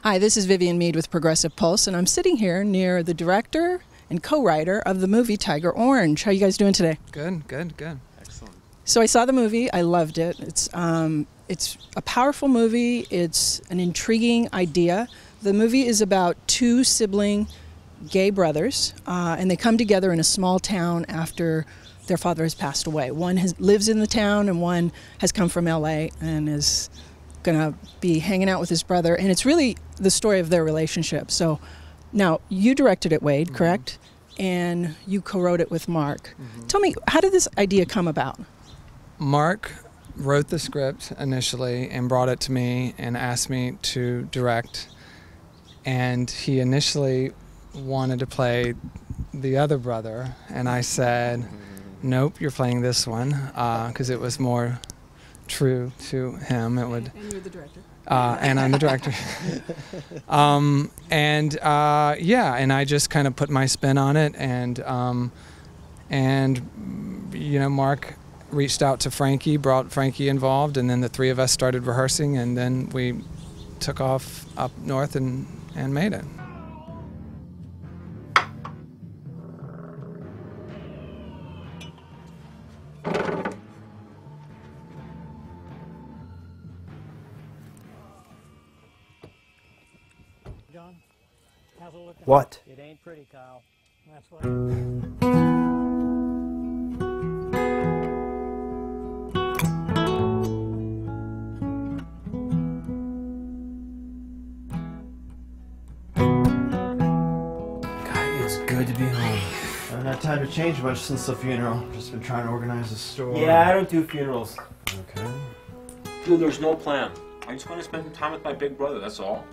Hi, this is Vivian Mead with Progressive Pulse, and I'm sitting here near the director and co-writer of the movie Tiger Orange. How are you guys doing today? Good, good, good. Excellent. So I saw the movie. I loved it. It's a powerful movie. It's an intriguing idea. The movie is about two sibling gay brothers, and they come together in a small town after their father has passed away. One lives in the town, and one has come from LA and is going to be hanging out with his brother. And it's really the story of their relationship. So now, you directed it, Wade, correct? And you co-wrote it with Mark. Tell me, how did this idea come about? Mark wrote the script initially and brought it to me and asked me to direct. And he initially wanted to play the other brother, and I said, nope, you're playing this one, because it was more true to him. It would. And you're the director. And I'm the director. Yeah, and I just kind of put my spin on it, and you know, Mark reached out to Frankie, brought Frankie involved, and then the three of us started rehearsing, and then we took off up north and made it. John, how's it looking? What? It ain't pretty, Kyle. That's what. God, it's good to be home. I haven't had time to change much since the funeral. Just been trying to organize the store. Yeah, I don't do funerals. Okay. Dude, there's no plan. I just want to spend some time with my big brother, that's all.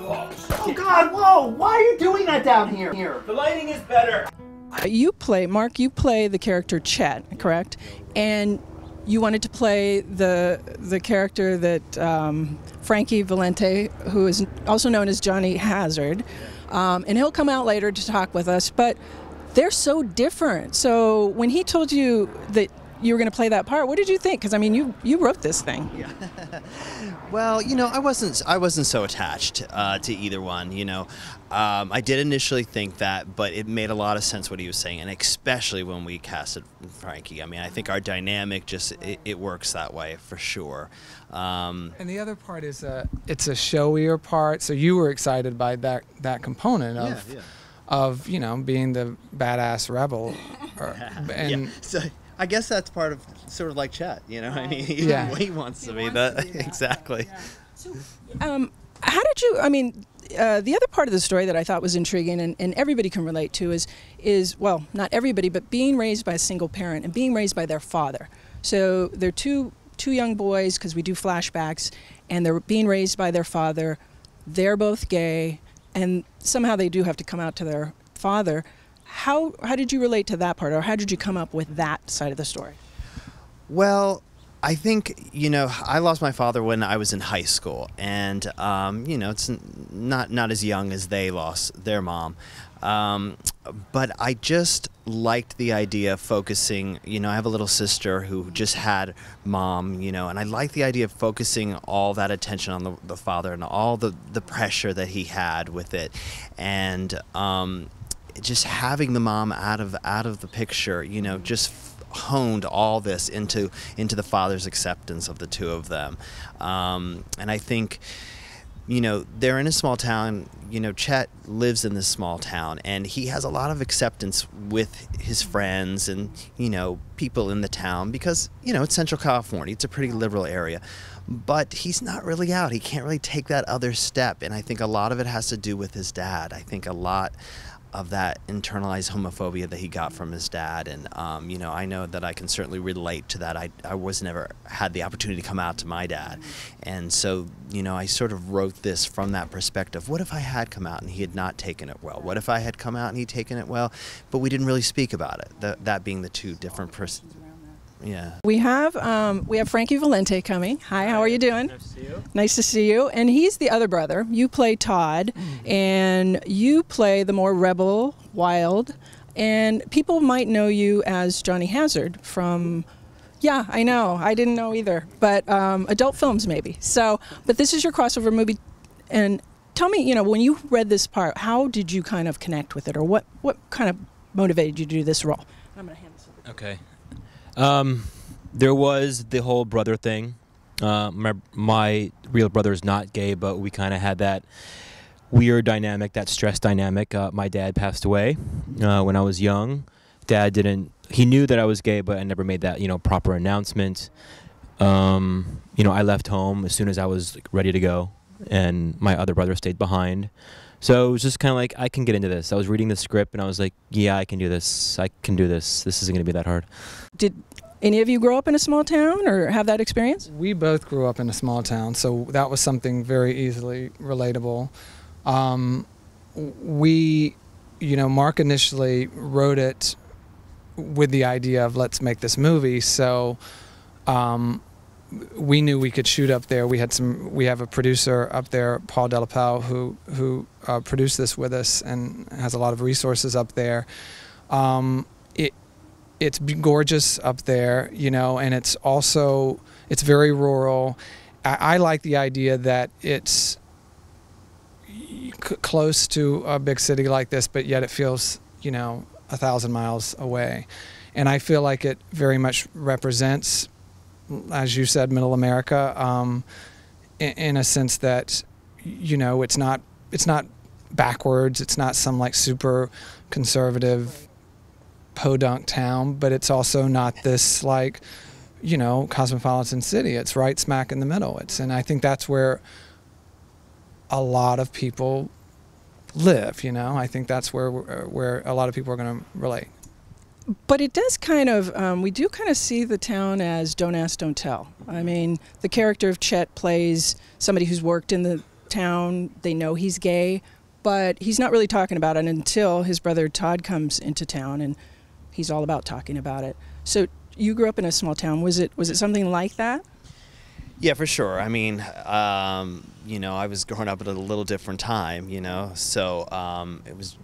Oh God, whoa! Why are you doing that down here? The lighting is better. Mark, you play the character Chet, correct? And you wanted to play the character that Frankie Valente, who is also known as Johnny Hazzard, and he'll come out later to talk with us, but they're so different. So when he told you that you were going to play that part, what did you think? Because I mean, you wrote this thing. Yeah. Well, you know, I wasn't so attached to either one. You know, I did initially think that, but it made a lot of sense what he was saying, and especially when we casted Frankie. I mean, I think our dynamic just it works that way for sure. And the other part is it's a showier part, so you were excited by that component of you know, being the badass rebel, and. Yeah. So, I guess that's part of sort of like Chet, you know. I mean, he wants to be that. Exactly. Yeah. So, how did you? I mean, the other part of the story that I thought was intriguing, and everybody can relate to, is well, not everybody, but being raised by a single parent and being raised by their father. So they're two young boys, because we do flashbacks, and they're being raised by their father. They're both gay, and somehow they do have to come out to their father. How did you relate to that part, or how did you come up with that side of the story? Well, I think, you know, I lost my father when I was in high school, and you know, it's not as young as they lost their mom, but I just liked the idea of focusing. You know, I have a little sister who just had mom, you know, and I like the idea of focusing all that attention on the father and all the pressure that he had with it, and just having the mom out of the picture, you know, just honed all this into the father's acceptance of the two of them. And I think, you know, they're in a small town. You know, Chet lives in this small town, and he has a lot of acceptance with his friends and, you know, people in the town because, you know, it's Central California. It's a pretty liberal area. But he's not really out. He can't really take that other step. And I think a lot of it has to do with his dad. I think a lot of that internalized homophobia that he got from his dad, and you know, I know that I can certainly relate to that. I was never had the opportunity to come out to my dad, and so, you know, I sort of wrote this from that perspective. What if I had come out and he had not taken it well? What if I had come out and he'd taken it well, but we didn't really speak about it? That being the two different Yeah. We have Frankie Valente coming. Hi, how are you doing? Nice to see you. Nice to see you. And he's the other brother. You play Todd, and you play the more rebel, wild, and people might know you as Johnny Hazzard from, yeah, I know, I didn't know either, but adult films maybe. So, but this is your crossover movie. And tell me, you know, when you read this part, how did you kind of connect with it, or what kind of motivated you to do this role? I'm going to hand this over. Okay. There was the whole brother thing. My real brother is not gay, but we kind of had that weird dynamic, that stress dynamic. My dad passed away when I was young. He knew that I was gay, but I never made that, proper announcement. I left home as soon as I was ready to go, and my other brother stayed behind. So it was just kind of like, I can get into this. I was reading the script, and I was like, yeah, I can do this. I can do this. This isn't going to be that hard. Did any of you grow up in a small town or have that experience? We both grew up in a small town, so that was something very easily relatable. Mark initially wrote it with the idea of, let's make this movie. So we knew we could shoot up there. We have a producer up there, Paul Delapau, who produced this with us and has a lot of resources up there. It's gorgeous up there, and it's very rural. I like the idea that it's close to a big city like this, but yet it feels, 1,000 miles away. And I feel like it very much represents, as you said, Middle America, in a sense that, it's not backwards. It's not some like super conservative podunk town, but it's also not this like, cosmopolitan city. It's right smack in the middle. And I think that's where a lot of people live, I think that's where a lot of people are going to relate. But it does kind of, we do kind of see the town as don't ask, don't tell. I mean, the character of Chet plays somebody who's worked in the town. They know he's gay, but he's not really talking about it until his brother Todd comes into town, and he's all about talking about it. So you grew up in a small town. Was it something like that? Yeah, for sure. I mean, I was growing up at a little different time, so it was,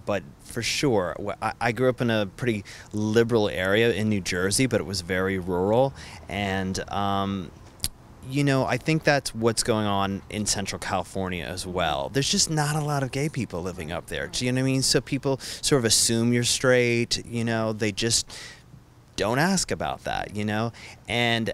but for sure, I grew up in a pretty liberal area in New Jersey, but it was very rural. And, I think that's what's going on in Central California as well. There's just not a lot of gay people living up there. Do you know what I mean? So people sort of assume you're straight, they just don't ask about that, and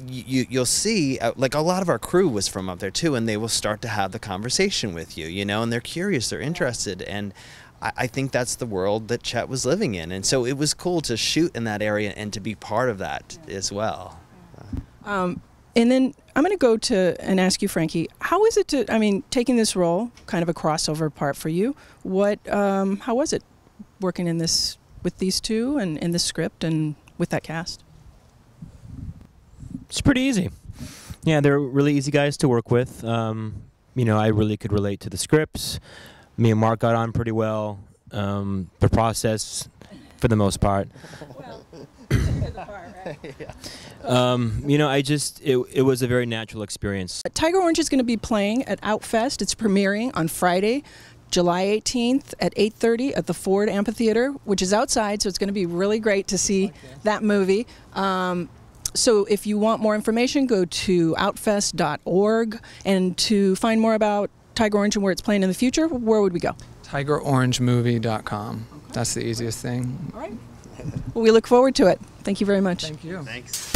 you'll see, like, a lot of our crew was from up there too, and they will start to have the conversation with you, and they're curious, they're interested, and I think that's the world that Chet was living in, and so it was cool to shoot in that area and to be part of that as well. And then I'm going to go to and ask you, Frankie, how is it taking this role, kind of a crossover part for you? How was it working in this with these two and in this script and with that cast? It's pretty easy. Yeah, they're really easy guys to work with. I really could relate to the scripts. Me and Mark got on pretty well. The process, for the most part. Well, the part, right? Yeah. It was a very natural experience. Tiger Orange is going to be playing at OutFest. It's premiering on Friday, July 18th at 8:30 at the Ford Amphitheater, which is outside, so it's going to be really great to see that movie. So if you want more information, go to outfest.org. And to find more about Tiger Orange and where it's playing in the future, where would we go? TigerOrangeMovie.com. Okay. That's the easiest thing. All right. Well, we look forward to it. Thank you very much. Thank you. Thanks.